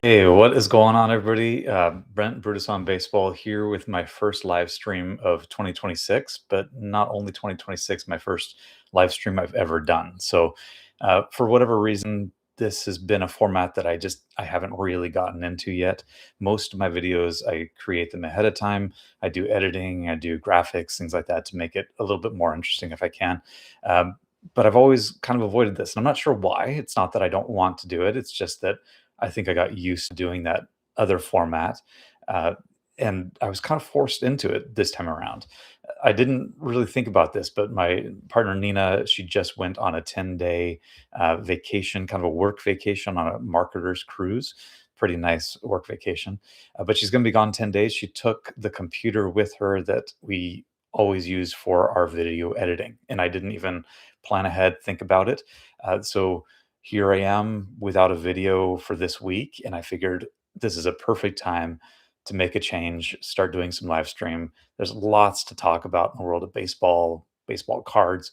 Hey, what is going on, everybody? Brent Brutus on Baseball here with my first live stream of 2026, but not only 2026, my first live stream I've ever done. So, for whatever reason, this has been a format that I haven't really gotten into yet. Most of my videos, I create them ahead of time. I do editing, I do graphics, things like that to make it a little bit more interesting if I can. But I've always kind of avoided this, and I'm not sure why. It's not that I don't want to do it. It's just that I think I got used to doing that other format, uh, and I was kind of forced into it this time around. I didn't really think about this, but my partner Nina, she just went on a 10-day vacation, kind of a work vacation on a marketer's cruise. Pretty nice work vacation, but she's going to be gone 10 days. She took the computer with her that we always use for our video editing, and I didn't even plan ahead, think about it. So here I am without a video for this week, and I figured this is a perfect time to make a change, start doing some live stream. There's lots to talk about in the world of baseball, baseball cards.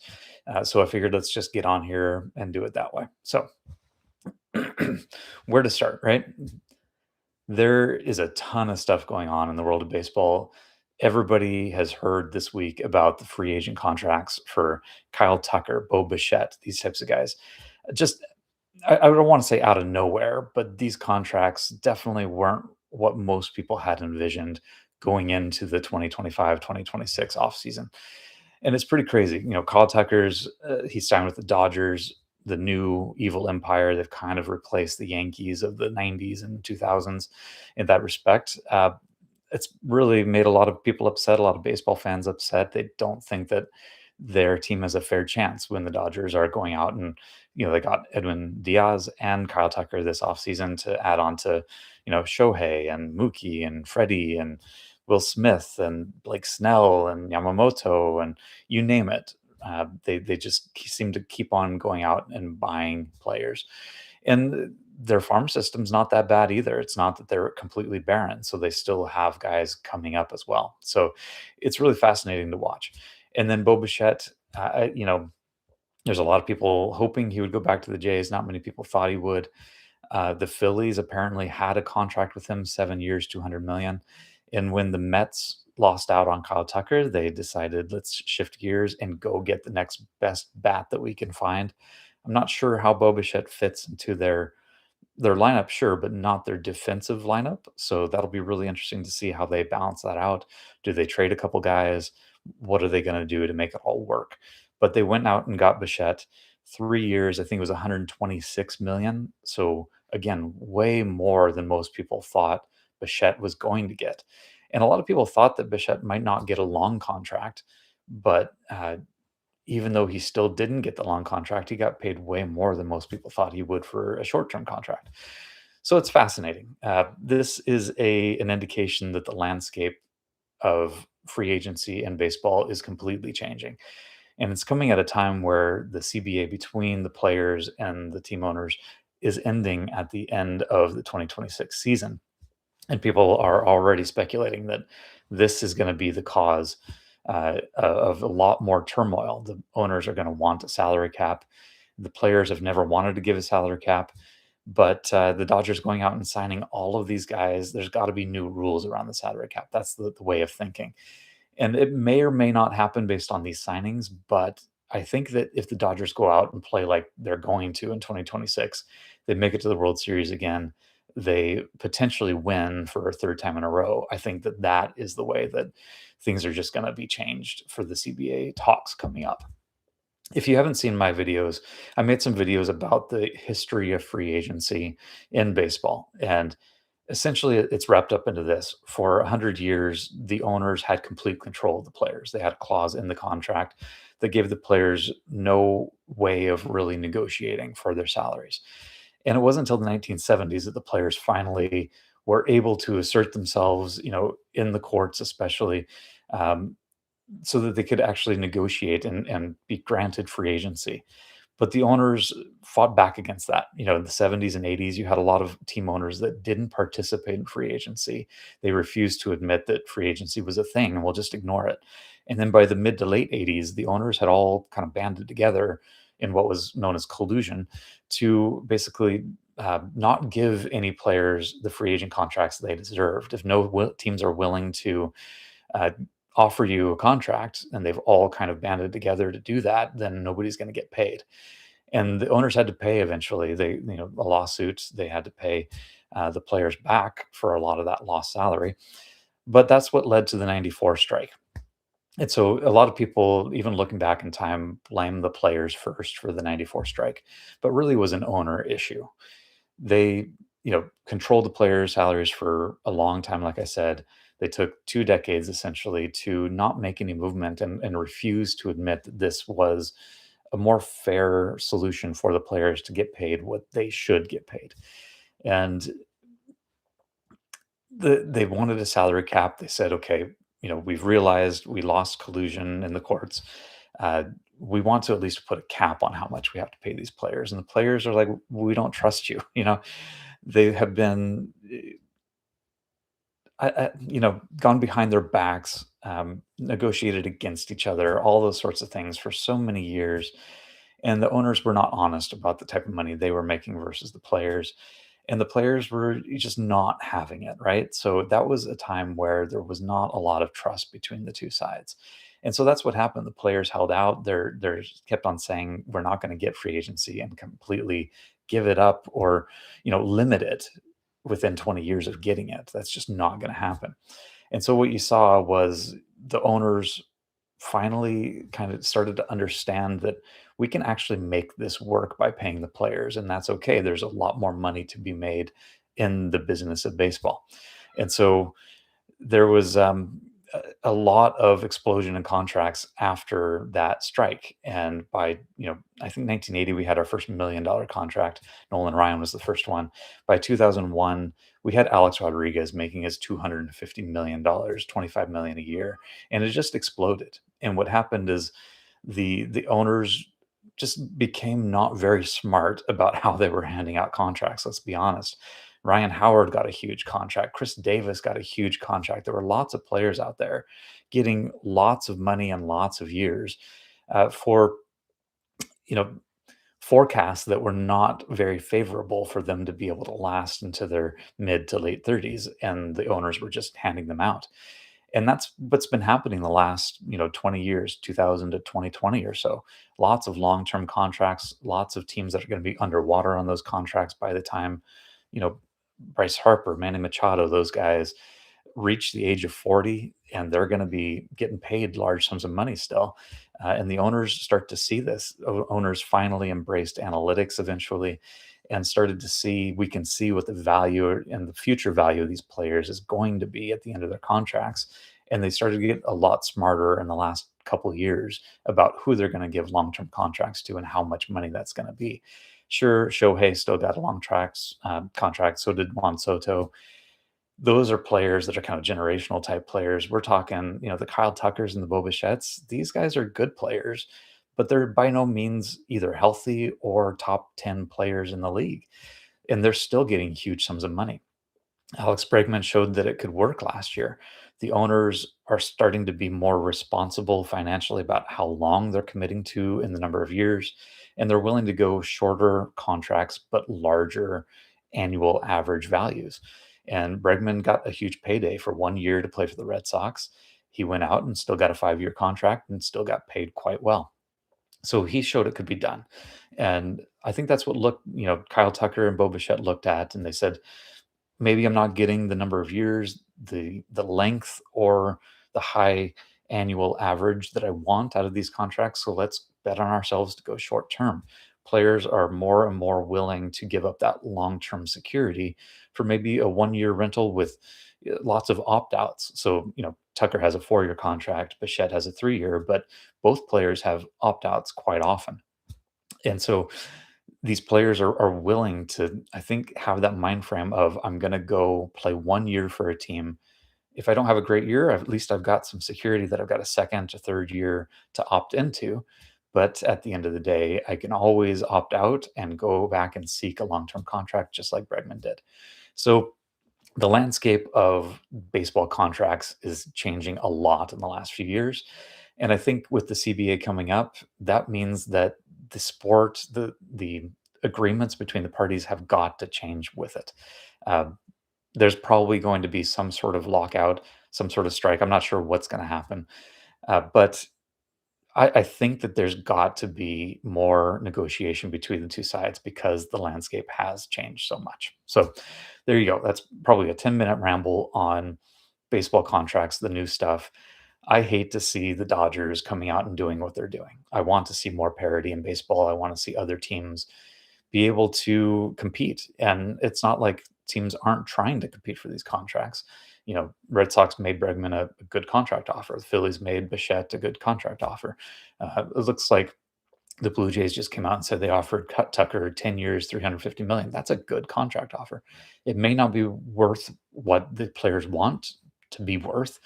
So I figured let's just get on here and do it that way. So, where to start, right? There is a ton of stuff going on in the world of baseball. Everybody has heard this week about the free agent contracts for Kyle Tucker, Bo Bichette, these types of guys. Just I don't want to say out of nowhere, but these contracts definitely weren't what most people had envisioned going into the 2025-2026 offseason. And it's pretty crazy. Kyle Tucker's he signed with the Dodgers, the new evil empire. They've kind of replaced the Yankees of the 90s and 2000s in that respect. It's really made a lot of people upset, a lot of baseball fans upset. They don't think that their team has a fair chance when the Dodgers are going out and they got Edwin Diaz and Kyle Tucker this offseason to add on to Shohei and Mookie and Freddie and Will Smith and Blake Snell and Yamamoto and you name it. They just seem to keep on going out and buying players, and their farm system's not that bad either. It's not that they're completely barren, so they still have guys coming up as well. So it's really fascinating to watch. And then Bo Bichette, there's a lot of people hoping he would go back to the Jays. Not many people thought he would. The Phillies apparently had a contract with him, 7 years, 200 million. And when the Mets lost out on Kyle Tucker, they decided let's shift gears and go get the next best bat that we can find. I'm not sure how Bo Bichette fits into their lineup, sure, but not their defensive lineup. So that'll be really interesting to see how they balance that out. Do they trade a couple guys? What are they going to do to make it all work? But they went out and got Bichette, 3 years. I think it was 126 million. So again, way more than most people thought Bichette was going to get. And a lot of people thought that Bichette might not get a long contract, but even though he still didn't get the long contract, he got paid way more than most people thought he would for a short-term contract. So it's fascinating. This is an indication that the landscape of free agency and baseball is completely changing. And it's coming at a time where the CBA between the players and the team owners is ending at the end of the 2026 season. And people are already speculating that this is going to be the cause of a lot more turmoil. The owners are going to want a salary cap. The players have never wanted to give a salary cap, but the Dodgers going out and signing all of these guys, there's got to be new rules around the salary cap. That's the way of thinking. And it may or may not happen based on these signings, but I think that if the Dodgers go out and play like they're going to in 2026, they make it to the World Series again, they potentially win for a third time in a row. I think that that is the way that things are just going to be changed for the CBA talks coming up. If you haven't seen my videos, I made some videos about the history of free agency in baseball. And essentially, it's wrapped up into this. For 100 years, the owners had complete control of the players. They had a clause in the contract that gave the players no way of really negotiating for their salaries. And it wasn't until the 1970s that the players finally were able to assert themselves, in the courts, especially, um, so that they could actually negotiate and be granted free agency. But the owners fought back against that. In the 70s and 80s, you had a lot of team owners that didn't participate in free agency. They refused to admit that free agency was a thing and we'll just ignore it. And then by the mid to late 80s, the owners had all kind of banded together in what was known as collusion to basically not give any players the free agent contracts they deserved. If no teams are willing to uh, offer you a contract and they've all kind of banded together to do that, then nobody's going to get paid. And the owners had to pay eventually. A lawsuit, they had to pay the players back for a lot of that lost salary. But that's what led to the 94 strike. And so a lot of people, even looking back in time, blame the players first for the 94 strike, but really was an owner issue. They, controlled the players' salaries for a long time. Like I said, they took 2 decades essentially to not make any movement and refuse to admit that this was a more fair solution for the players to get paid what they should get paid. And they wanted a salary cap. They said, okay, we've realized we lost collusion in the courts. Uh, we want to at least put a cap on how much we have to pay these players. And the players are like, we don't trust you. They have been, gone behind their backs, negotiated against each other, all those sorts of things for so many years. And the owners were not honest about the type of money they were making versus the players. And the players were just not having it, right? So that was a time where there was not a lot of trust between the two sides. And so that's what happened. The players held out. They're kept on saying we're not going to get free agency and completely give it up or, limit it within 20 years of getting it. That's just not going to happen. And so what you saw was the owners finally kind of started to understand that we can actually make this work by paying the players, and that's okay. There's a lot more money to be made in the business of baseball. And so there was a lot of explosion in contracts after that strike. And by, I think 1980, we had our first $1 million contract. Nolan Ryan was the first one. By 2001, we had Alex Rodriguez making his $250 million, $25 million a year. And it just exploded. And what happened is the owners just became not very smart about how they were handing out contracts. Let's be honest. Ryan Howard got a huge contract. Chris Davis got a huge contract. There were lots of players out there getting lots of money and lots of years for, you know, forecasts that were not very favorable for them to be able to last into their mid to late 30s. And the owners were just handing them out. And that's what's been happening the last, 20 years, 2000 to 2020 or so. Lots of long-term contracts, lots of teams that are going to be underwater on those contracts by the time, you know, Bryce Harper, Manny Machado, those guys reach the age of 40, and they're going to be getting paid large sums of money still. And the owners start to see this. Owners finally embraced analytics eventually and started to see, we can see what the value and the future value of these players is going to be at the end of their contracts. And they started to get a lot smarter in the last couple of years about who they're going to give long-term contracts to and how much money that's going to be. Sure, Shohei still got a contract. So did Juan Soto. Those are players that are kind of generational type players. We're talking, the Kyle Tuckers and the Bo Bichettes. These guys are good players, but they're by no means either healthy or top 10 players in the league. And they're still getting huge sums of money. Alex Bregman showed that it could work last year. The owners are starting to be more responsible financially about how long they're committing to in the number of years, and they're willing to go shorter contracts but larger annual average values. And Bregman got a huge payday for 1 year to play for the Red Sox. He went out and still got a 5-year contract and still got paid quite well. So he showed it could be done. And I think that's what Kyle Tucker and Bo Bichette looked at, and they said, maybe I'm not getting the number of years, the length, or the high annual average that I want out of these contracts. So let's bet on ourselves to go short term. Players are more and more willing to give up that long term security for maybe a 1-year rental with lots of opt outs. So, Tucker has a 4-year contract, Bichette has a 3-year, but both players have opt outs quite often. And so these players are willing to, I think, have that mind frame of, I'm going to go play 1 year for a team. If I don't have a great year, at least I've got some security that I've got a second to third year to opt into. But at the end of the day, I can always opt out and go back and seek a long-term contract, just like Bregman did. So the landscape of baseball contracts is changing a lot in the last few years. And I think with the CBA coming up, that means that the sport, the agreements between the parties have got to change with it. Um, there's probably going to be some sort of lockout, some sort of strike. I'm not sure what's going to happen, but I think that there's got to be more negotiation between the two sides because the landscape has changed so much. So there you go. That's probably a 10-minute ramble on baseball contracts, the new stuff. I hate to see the Dodgers coming out and doing what they're doing. I want to see more parity in baseball. I want to see other teams be able to compete. And it's not like teams aren't trying to compete for these contracts. Red Sox made Bregman a good contract offer. The Phillies made Bichette a good contract offer. It looks like the Blue Jays just came out and said they offered Tucker 10 years, 350 million. That's a good contract offer. It may not be worth what the players want to be worth.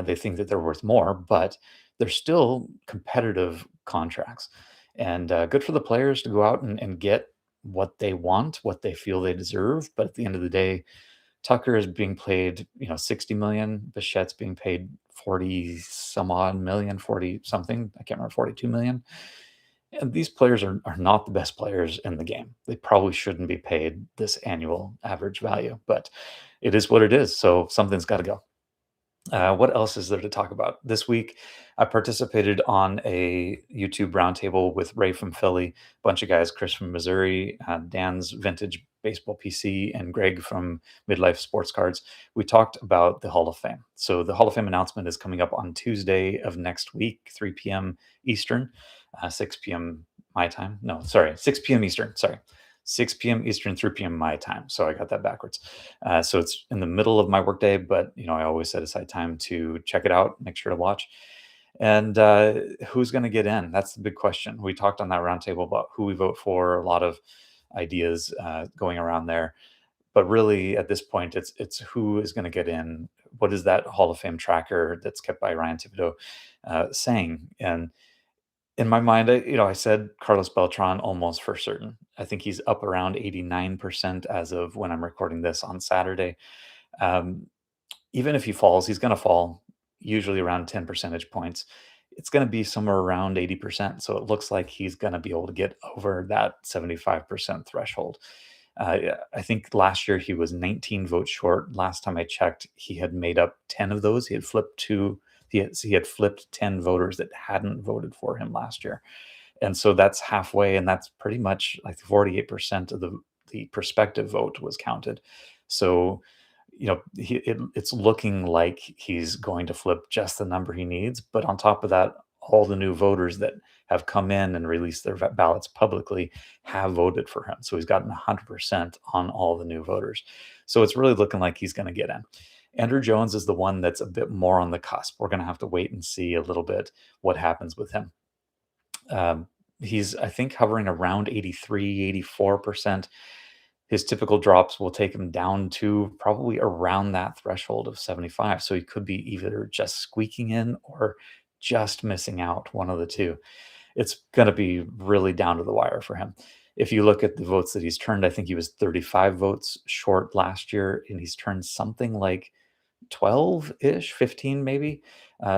They think that they're worth more, but they're still competitive contracts. And good for the players to go out and get what they want, what they feel they deserve. But at the end of the day, Tucker is being paid, 60 million. Bichette's being paid 40 some odd million, 40 something. I can't remember, 42 million. And these players are not the best players in the game. They probably shouldn't be paid this annual average value, but it is what it is. So something's got to go. What else is there to talk about? This week, I participated on a YouTube roundtable with Ray from Philly, a bunch of guys, Chris from Missouri, Dan's Vintage Baseball PC, and Greg from Midlife Sports Cards. We talked about the Hall of Fame. So the Hall of Fame announcement is coming up on Tuesday of next week, 3 p.m. Eastern, 6 p.m. my time. No, sorry, 6 p.m. Eastern. Sorry. 6 p.m. Eastern, 3 p.m. my time. So I got that backwards. So it's in the middle of my workday, but I always set aside time to check it out, make sure to watch. And who's going to get in? That's the big question. We talked on that roundtable about who we vote for, a lot of ideas going around there. But really, at this point, it's who is going to get in. What is that Hall of Fame tracker that's kept by Ryan Thibodeau saying? And in my mind, I said Carlos Beltran almost for certain. I think he's up around 89% as of when I'm recording this on Saturday. Um, Even if he falls, he's going to fall usually around 10 percentage points. It's going to be somewhere around 80%. So it looks like he's going to be able to get over that 75% threshold. Yeah, I think last year he was 19 votes short. Last time I checked, he had made up 10 of those. He had flipped 10 voters that hadn't voted for him last year. And so that's halfway, and that's pretty much like 48% of the prospective vote was counted. So, it's looking like he's going to flip just the number he needs. But on top of that, all the new voters that have come in and released their ballots publicly have voted for him. So he's gotten 100% on all the new voters. So it's really looking like he's going to get in. Andrew Jones is the one that's a bit more on the cusp. We're going to have to wait and see a little bit what happens with him. He's, I think, hovering around 83, 84%. His typical drops will take him down to probably around that threshold of 75. So he could be either just squeaking in or just missing out, one of the two. It's going to be really down to the wire for him. If you look at the votes that he's turned, I think he was 35 votes short last year, and he's turned something like 12-ish, 15 maybe.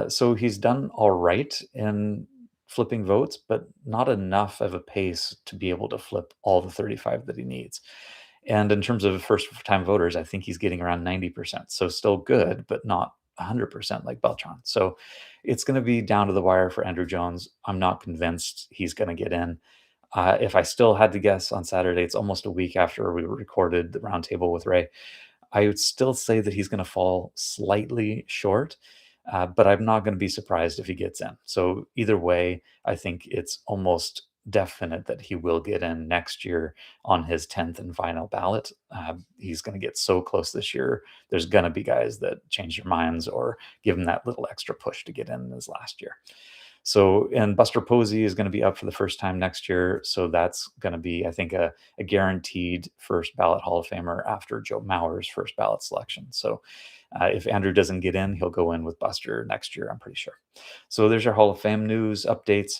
So he's done all right in flipping votes, but not enough of a pace to be able to flip all the 35 that he needs. And in terms of first-time voters, I think he's getting around 90%. So still good, but not 100% like Beltran. So it's going to be down to the wire for Andrew Jones. I'm not convinced he's going to get in. If I still had to guess on Saturday, it's almost a week after we recorded the roundtable with Ray. I would still say that he's going to fall slightly short, but I'm not going to be surprised if he gets in. So either way, I think it's almost definite that he will get in next year on his 10th and final ballot. He's going to get so close this year. There's going to be guys that change their minds or give him that little extra push to get in his last year. So, and Buster Posey is going to be up for the first time next year. So that's going to be, I think, a guaranteed first ballot Hall of Famer after Joe Mauer's first ballot selection. So if Andrew doesn't get in, he'll go in with Buster next year, I'm pretty sure. So there's your Hall of Fame news updates.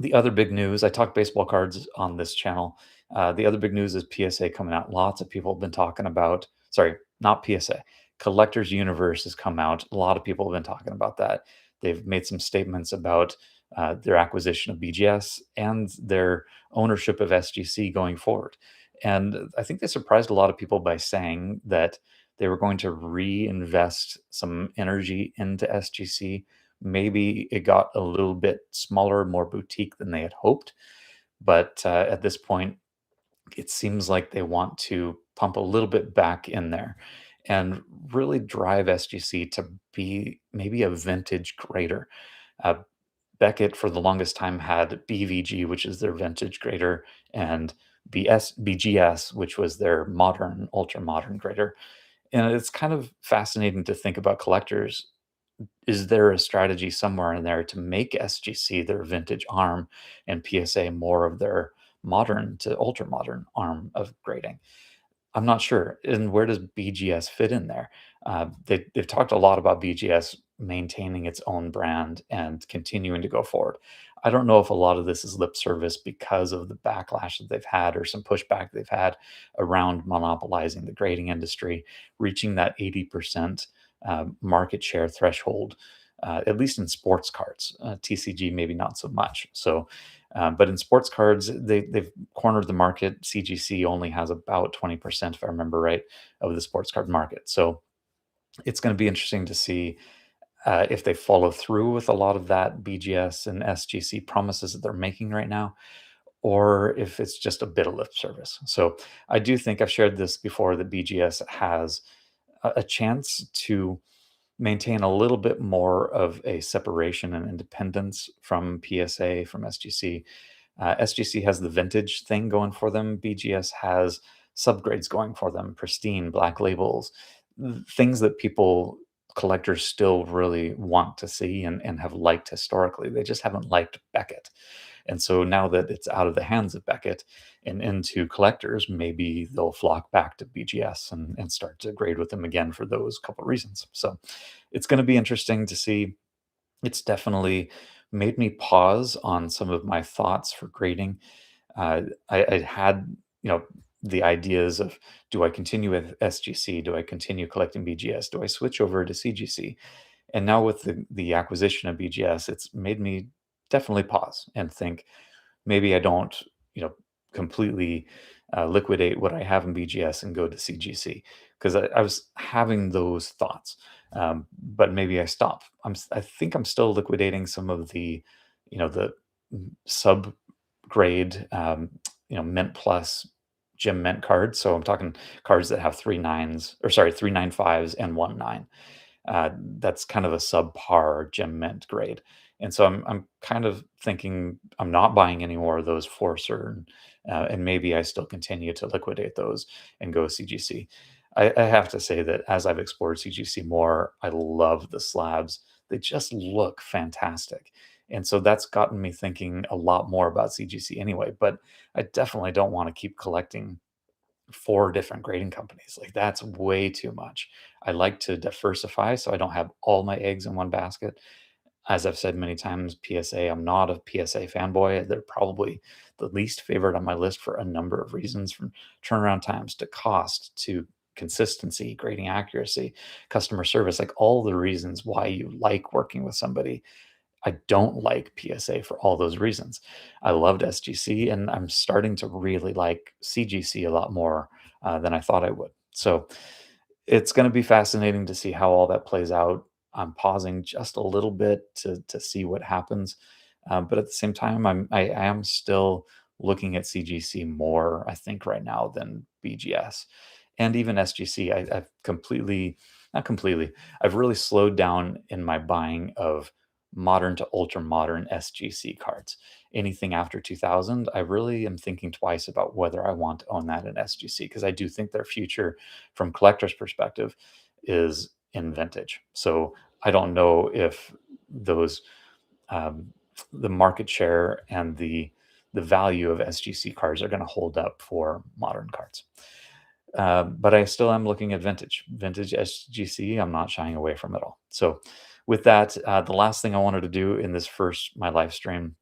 The other big news, I talk baseball cards on this channel. The other big news is PSA coming out. Lots of people have been talking about, sorry, not PSA, Collector's Universe has come out. A lot of people have been talking about that. They've made some statements about their acquisition of BGS and their ownership of SGC going forward. And I think they surprised a lot of people by saying that they were going to reinvest some energy into SGC. Maybe it got a little bit smaller, more boutique than they had hoped. But at this point, it seems like they want to pump a little bit back in there and really drive SGC to be maybe a vintage grader. Uh, Beckett, for the longest time, had BVG, which is their vintage grader, and BGS, which was their modern, ultra modern grader. And it's kind of fascinating to think about collectors. Is there a strategy somewhere in there to make SGC their vintage arm and PSA more of their modern to ultra modern arm of grading? I'm not sure. And where does BGS fit in there? They've talked a lot about BGS maintaining its own brand and continuing to go forward. I don't know if a lot of this is lip service because of the backlash that they've had or some pushback they've had around monopolizing the grading industry, reaching that 80% market share threshold, at least in sports cards. TCG, maybe not so much. So, but in sports cards, they've cornered the market. CGC only has about 20%, if I remember right, of the sports card market. So it's going to be interesting to see if they follow through with a lot of that BGS and SGC promises that they're making right now, or if it's just a bit of lip service. So I do think I've shared this before that BGS has a chance to maintain a little bit more of a separation and independence from PSA, from SGC. SGC has the vintage thing going for them. BGS has subgrades going for them, pristine, black labels, things that people, collectors still really want to see and have liked historically. They just haven't liked Beckett. And so now that it's out of the hands of Beckett and into collectors, maybe they'll flock back to BGS and start to grade with them again for those couple reasons. So it's going to be interesting to see. It's definitely made me pause on some of my thoughts for grading. I had, you know, the ideas of, do I continue with SGC? Do I continue collecting BGS? Do I switch over to CGC? And now with the acquisition of BGS, it's made me definitely pause and think, maybe I don't, you know, completely liquidate what I have in BGS and go to CGC, because I was having those thoughts, but maybe I stop. I think I'm still liquidating some of the, you know, the sub grade, Mint Plus Gem Mint cards. So I'm talking cards that have three nines, or sorry, three nine fives and one nine. That's kind of a subpar gem mint grade. And so I'm kind of thinking I'm not buying any more of those for certain, and maybe I still continue to liquidate those and go CGC. I have to say that as I've explored CGC more, I love the slabs. They just look fantastic. And so that's gotten me thinking a lot more about CGC anyway. But I definitely don't want to keep collecting four different grading companies. Like, that's way too much. I like to diversify so I don't have all my eggs in one basket. As I've said many times, PSA, I'm not a PSA fanboy. They're probably the least favorite on my list for a number of reasons, from turnaround times to cost to consistency, grading accuracy, customer service, like all the reasons why you like working with somebody. I don't like PSA for all those reasons. I loved SGC, and I'm starting to really like CGC a lot more than I thought I would. So it's going to be fascinating to see how all that plays out. I'm pausing just a little bit to see what happens, but at the same time, I am still looking at CGC more, I think, right now than BGS, and even SGC. I've completely, not completely, I've really slowed down in my buying of modern to ultra modern SGC cards. Anything after 2000, I really am thinking twice about whether I want to own that in SGC, because I do think their future, from collector's perspective, is in vintage. So I don't know if those, um, the market share and the value of SGC cards are going to hold up for modern cards. But I still am looking at vintage SGC. I'm not shying away from it all. So with that, the last thing I wanted to do in this first, my live stream,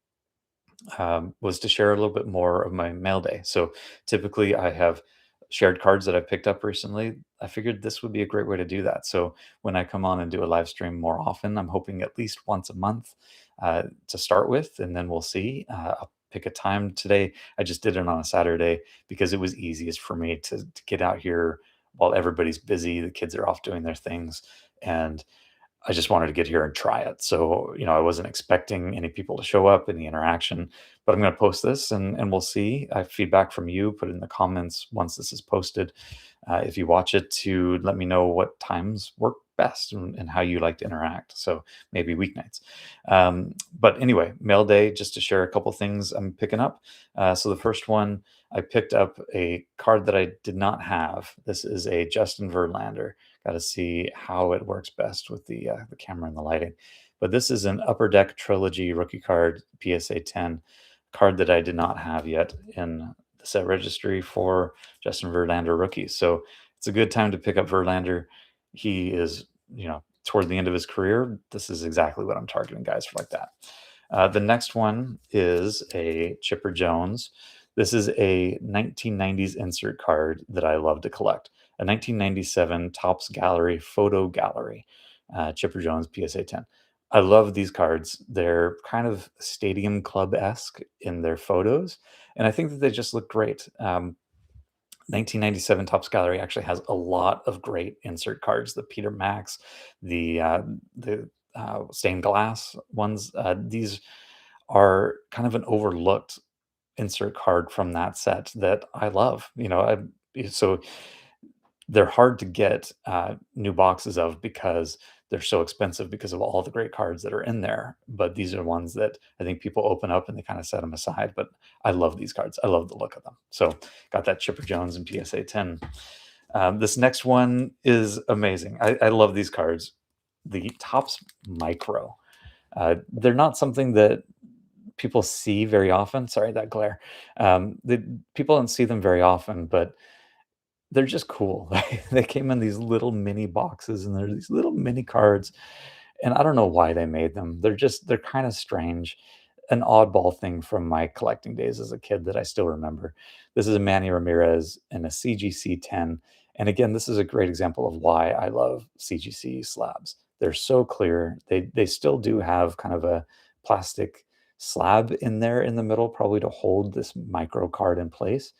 was to share a little bit more of my mail day. So typically I have shared cards that I picked up recently. I figured this would be a great way to do that. So when I come on and do a live stream more often, I'm hoping at least once a month, to start with, and then we'll see. I'll pick a time today. I just did it on a Saturday because it was easiest for me to get out here while everybody's busy. The kids are off doing their things, and I just wanted to get here and try it. So, I wasn't expecting any people to show up, any interaction, but I'm going to post this and we'll see. I have feedback from you. Put it in the comments once this is posted. If you watch it, to let me know what times work best and how you like to interact. So maybe weeknights. But anyway, mail day, just to share a couple things I'm picking up. So the first one, I picked up a card that I did not have. This is a Justin Verlander. Got to see how it works best with the camera and the lighting. But this is an Upper Deck Trilogy rookie card, PSA 10 card that I did not have yet in the set registry for Justin Verlander rookies. So it's a good time to pick up Verlander. He is, toward the end of his career. This is exactly what I'm targeting guys for like that. The next one is a Chipper Jones. This is a 1990s insert card that I love to collect. A 1997 Topps Gallery Photo Gallery, Chipper Jones PSA 10. I love these cards. They're kind of stadium club-esque in their photos, and I think that they just look great. 1997 Topps Gallery actually has a lot of great insert cards. The Peter Max, the stained glass ones. These are kind of an overlooked insert card from that set that I love. So they're hard to get new boxes of because they're so expensive because of all the great cards that are in there. But these are ones that I think people open up and they kind of set them aside. But I love these cards. I love the look of them. So got that Chipper Jones and PSA 10. This next one is amazing. I love these cards. The Topps Micro. They're not something that people see very often. Sorry, that glare. People don't see them very often, but they're just cool. They came in these little mini boxes, and they're these little mini cards, and I don't know why they made them. They're kind of strange, an oddball thing from my collecting days as a kid that I still remember. This is a Manny Ramirez and a CGC 10, and again, this is a great example of why I love CGC slabs. They're so clear. They still do have kind of a plastic slab in there in the middle, probably to hold this micro card in place,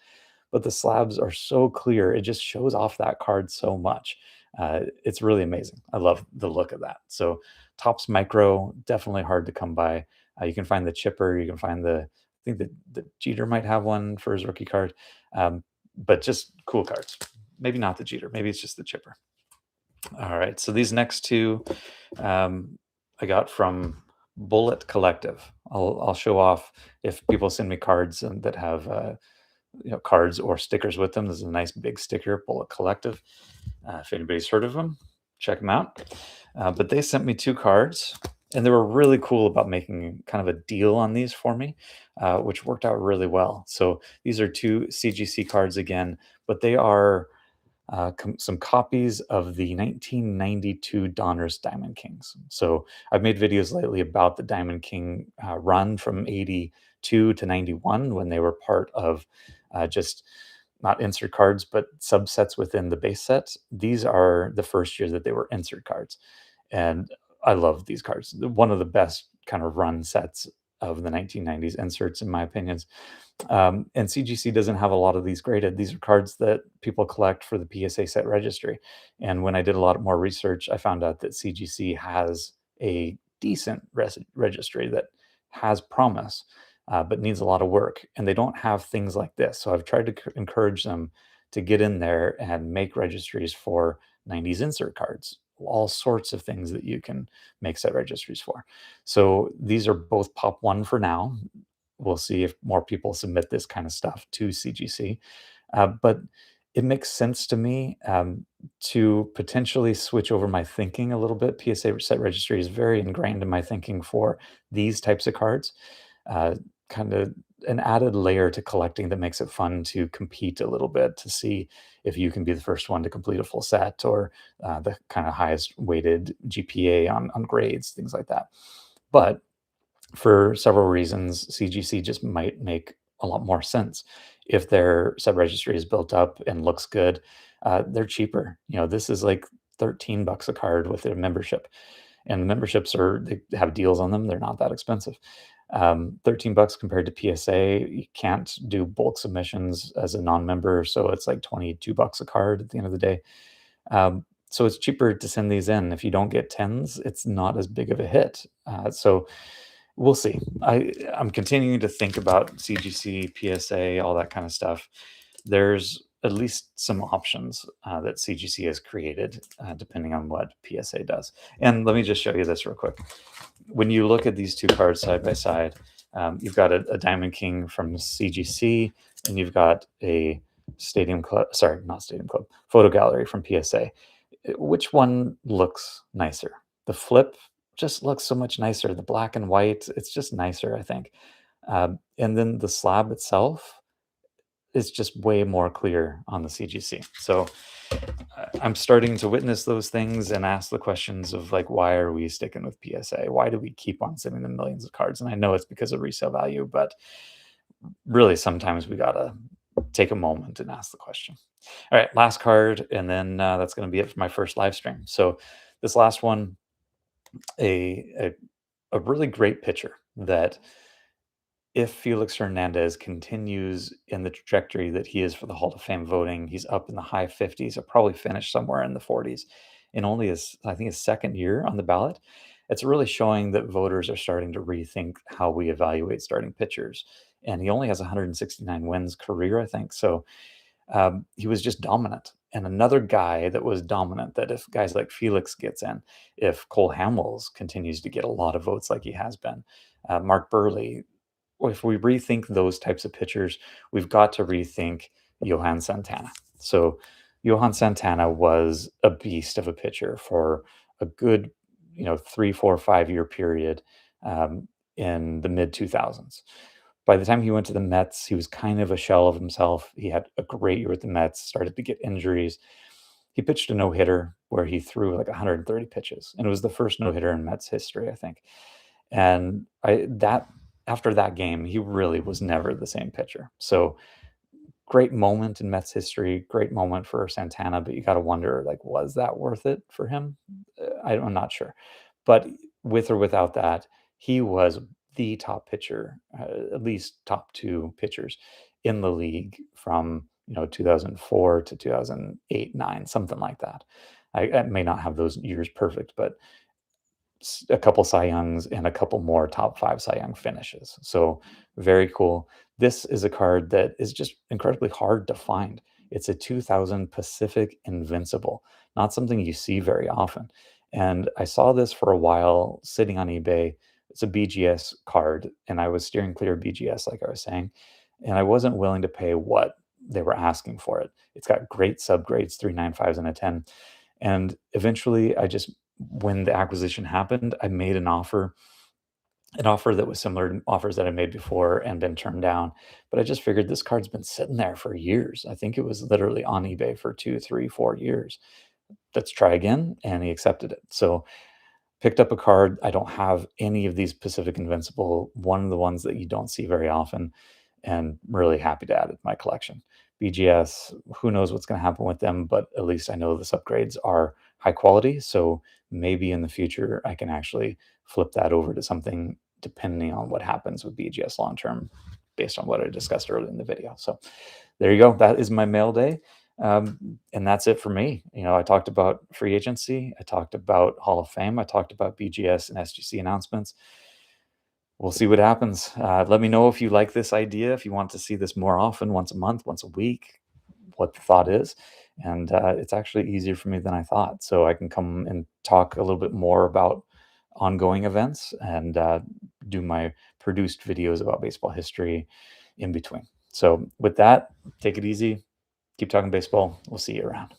but the slabs are so clear. It just shows off that card so much. It's really amazing. I love the look of that. So Topps Micro, definitely hard to come by. You can find the Chipper. You can find I think the Jeter might have one for his rookie card, but just cool cards. Maybe not the Jeter. Maybe it's just the Chipper. All right. So these next two I got from Bullet Collective. I'll show off if people send me cards and that have cards or stickers with them. This is a nice big sticker, Bullet Collective. If anybody's heard of them, check them out. But they sent me two cards, and they were really cool about making kind of a deal on these for me, which worked out really well. So these are two CGC cards again, but they are some copies of the 1992 Donruss Diamond Kings. So I've made videos lately about the Diamond King run from 82 to 91 when they were part of just not insert cards, but subsets within the base set. These are the first year that they were insert cards. And I love these cards. One of the best kind of run sets of the 1990s inserts, in my opinions. And CGC doesn't have a lot of these graded. These are cards that people collect for the PSA set registry. And when I did a lot more research, I found out that CGC has a decent registry that has promise, but needs a lot of work. And they don't have things like this. So I've tried to encourage them to get in there and make registries for 90s insert cards, all sorts of things that you can make set registries for. So these are both Pop 1 for now. We'll see if more people submit this kind of stuff to CGC. But it makes sense to me to potentially switch over my thinking a little bit. PSA set registry is very ingrained in my thinking for these types of cards. Kind of an added layer to collecting that makes it fun to compete a little bit to see if you can be the first one to complete a full set, or the kind of highest weighted GPA on grades, things like that. But for several reasons, CGC just might make a lot more sense. If their set registry is built up and looks good, they're cheaper. This is like $13 a card with their membership. And the memberships they have deals on them. They're not that expensive. $13 compared to PSA. You can't do bulk submissions as a non-member, so it's like $22 a card at the end of the day. So it's cheaper to send these in. If you don't get tens, it's not as big of a hit. So we'll see. I'm continuing to think about CGC, PSA, all that kind of stuff. There's at least some options that CGC has created, depending on what PSA does. And let me just show you this real quick. When you look at these two cards side by side, you've got a Diamond King from CGC, and you've got a Photo Gallery from PSA. Which one looks nicer? The flip just looks so much nicer. The black and white, it's just nicer, I think. And then the slab itself is just way more clear on the CGC. So I'm starting to witness those things and ask the questions of like, why are we sticking with PSA? Why do we keep on sending them millions of cards? And I know it's because of resale value, but really sometimes we gotta take a moment and ask the question. All right, last card, and then that's going to be it for my first live stream. So this last one, a really great pitcher that if Felix Hernandez continues in the trajectory that he is for the Hall of Fame voting, he's up in the high 50s. He'll probably finish somewhere in the 40s in only I think his second year on the ballot. It's really showing that voters are starting to rethink how we evaluate starting pitchers. And he only has 169 wins career, I think. So he was just dominant. And another guy that was dominant, that if guys like Felix gets in, if Cole Hamels continues to get a lot of votes like he has been, Mark Burley, if we rethink those types of pitchers, we've got to rethink Johan Santana. So Johan Santana was a beast of a pitcher for a good, 3, 4, 5 year period in the mid 2000s. By the time he went to the Mets, he was kind of a shell of himself. He had a great year with the Mets, started to get injuries. He pitched a no-hitter where he threw like 130 pitches, and it was the first no-hitter in Mets history, I think. And after that game, he really was never the same pitcher. So great moment in Mets history, great moment for Santana, but you got to wonder, like, was that worth it for him? I'm not sure. But with or without that, he was the top pitcher, at least top two pitchers in the league from 2004 to 2008, 9, something like that. I may not have those years perfect, but a couple Cy Youngs and a couple more top 5 Cy Young finishes. So very cool. This is a card that is just incredibly hard to find. It's a 2000 Pacific Invincible, not something you see very often. And I saw this for a while sitting on eBay. It's a BGS card, and I was steering clear of BGS, like I was saying, and I wasn't willing to pay what they were asking for it. It's got great subgrades, 3.95s and a 10. And eventually when the acquisition happened, I made an offer that was similar to offers that I made before and been turned down. But I just figured this card's been sitting there for years. I think it was literally on eBay for 2, 3, 4 years. Let's try again. And he accepted it. So picked up a card. I don't have any of these Pacific Invincible, one of the ones that you don't see very often, and really happy to add it to my collection. BGS, who knows what's going to happen with them, but at least I know the upgrades are high quality. So maybe in the future, I can actually flip that over to something depending on what happens with BGS long term, based on what I discussed earlier in the video. So there you go. That is my mail day. And that's it for me. I talked about free agency. I talked about Hall of Fame. I talked about BGS and SGC announcements. We'll see what happens. Let me know if you like this idea, if you want to see this more often, once a month, once a week, what the thought is. And it's actually easier for me than I thought. So I can come and talk a little bit more about ongoing events and do my produced videos about baseball history in between. So with that, take it easy. Keep talking baseball. We'll see you around.